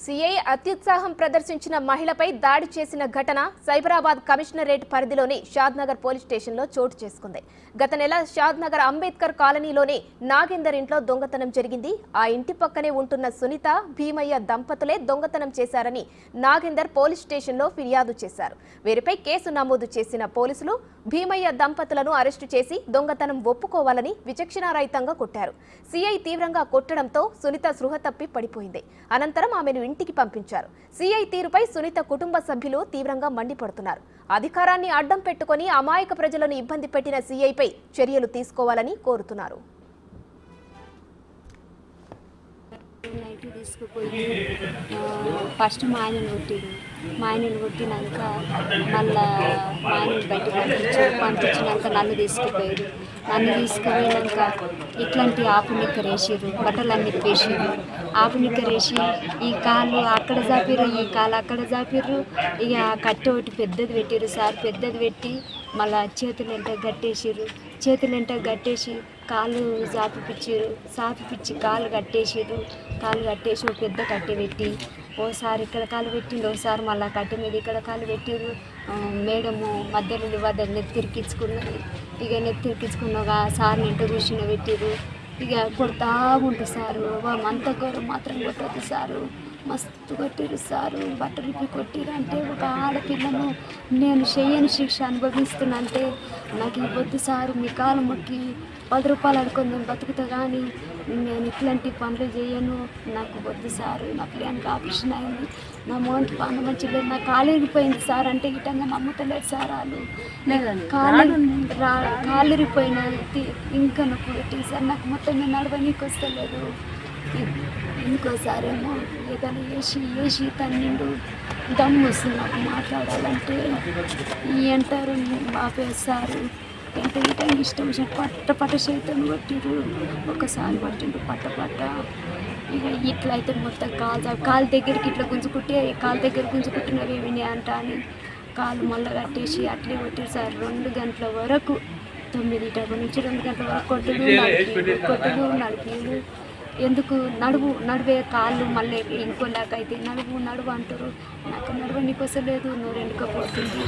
CI అత్యుత్సాహం ప్రదర్శించిన మహిళపై దాడి చేసిన ఘటన సైబరాబాద్ కమిషనరేట్ పరిధిలోని షాద్నగర్ పోలీస్ స్టేషన్లో చోటు చేసుకుంది. గత నెల షాద్నగర్ అంబేద్కర్ కాలనీలోని నాగేందర్ ఇంట్లో దొంగతనం జరిగింది. ఆ ఇంటి పక్కనే ఉంటున్న సునీత, భీమయ్య దంపతులే దొంగతనం చేశారని నాగేందర్ పోలీస్ స్టేషన్లో ఫిర్యాదు చేశారు. వీరిపై కేసు నమోదు చేసిన పోలీసులు భీమయ్య దంపతులను అరెస్టు చేసి దొంగతనం ఒప్పుకోవాలని విచక్షణారహితంగా కొట్టారు. సిఐ తీవ్రంగా కొట్టడంతో సునీత స్పృహ తప్పి పడిపోయింది. అనంతరం ఆమెను ఇంటికి పంపించారు. సిఐ తీరుపై సునీత కుటుంబ సభ్యులు తీవ్రంగా మండిపడుతున్నారు. అధికారాన్ని అడ్డం పెట్టుకుని అమాయక ప్రజలను ఇబ్బంది పెట్టిన సిఐపై చర్యలు తీసుకోవాలని కోరుతున్నారు. తీసుకుపోయి ఫస్ట్ మా ఆయనను కొట్టినాక మళ్ళా మా ఆయనను బయటకు పంపించినాక నన్ను తీసుకుపోయినాక ఇట్లాంటి ఆపునిక్కరేసారు, బట్టలన్నీ వేసారు. ఆపునిక్కరేసి ఈ కాళ్ళు అక్కడ జాపిర్రు, ఈ కాళ్ళు అక్కడ జాపిర్రు. ఇక కట్టె ఒకటి పెద్దది పెట్టారు సార్, పెద్దది పెట్టి మళ్ళా చేతులంట కట్టేసి కాళ్ళు సాపిపిచ్చి కాళ్ళు కట్టేసి ఒక పెద్ద కట్టె పెట్టి ఓసారి ఇక్కడ కాలు పెట్టిండు, ఒకసారి మళ్ళీ కట్టె మీద ఇక్కడ కాలు పెట్టిర్రు. మేడము మధ్యలో వద్ద నెత్తిరికించుకున్నది. ఇక నెత్తిరికించుకున్నాక సార్ ఇంట కూర్చుని పెట్టిర్రు. ఇక కొడతా ఉంటుంది సారు, అంత గౌరవం మాత్రం కొట్టద్దు సారు, మస్తు కొట్టిరు సారు. బట్టలిపి కొట్టిరు అంటే ఒక ఆడపిల్లను నేను చెయ్యని శిక్ష అనుభవిస్తున్నంటే నాకు ఇవ్వద్దు సారు. మీ కాలు మొక్కి 10 రూపాయలు అడుకొని నేను బతుకుతా, కానీ నేను ఇట్లాంటి పనులు చేయను, నాకు వద్దు సారు. నా పిల్లలకి ఆపరేషన్ అయింది, నా మోంటి పన్ను మంచిగా నా కాలు ఇరిగిపోయింది సార్ అంటే గిట్టంగా నమ్ముతలేదు సార్. వాళ్ళు కాలు ఇరిగిపోయిన ఇంకా నొప్పి పెట్టి సార్, నాకు మొత్తం నేను నడవనీకి వస్తలేదు. ఇంకోసారేమో ఏదైనా వేసి తన్నిండు, దమ్ము వస్తుంది నాకు మాట్లాడాలంటే. అంటారు ఆపేస్తారు అంటే ఇటంగా ఇష్టం వచ్చిన పట్ట చేతులు కొట్టిరు. ఒకసారి పట్టిండు పట్ట. ఇక ఇట్లా అయితే మొత్తం కాలు దగ్గరికి ఇట్లా కాలు దగ్గర గుంజుకుంటున్నవి ఏమి అంట అని కాలు మళ్ళీ కట్టేసి అట్లే కొట్టిరు సార్. 2 గంటల వరకు 9 నుంచి 2 గంటల వరకు కొట్టుడు నడిపీలు. ఎందుకు నడివే కాళ్ళు మళ్ళీ ఇంకోలాగైతే నడువు అంటారు. నాకు నడవనీకి వస్తలేదు, నోరెండుకపోతుంది.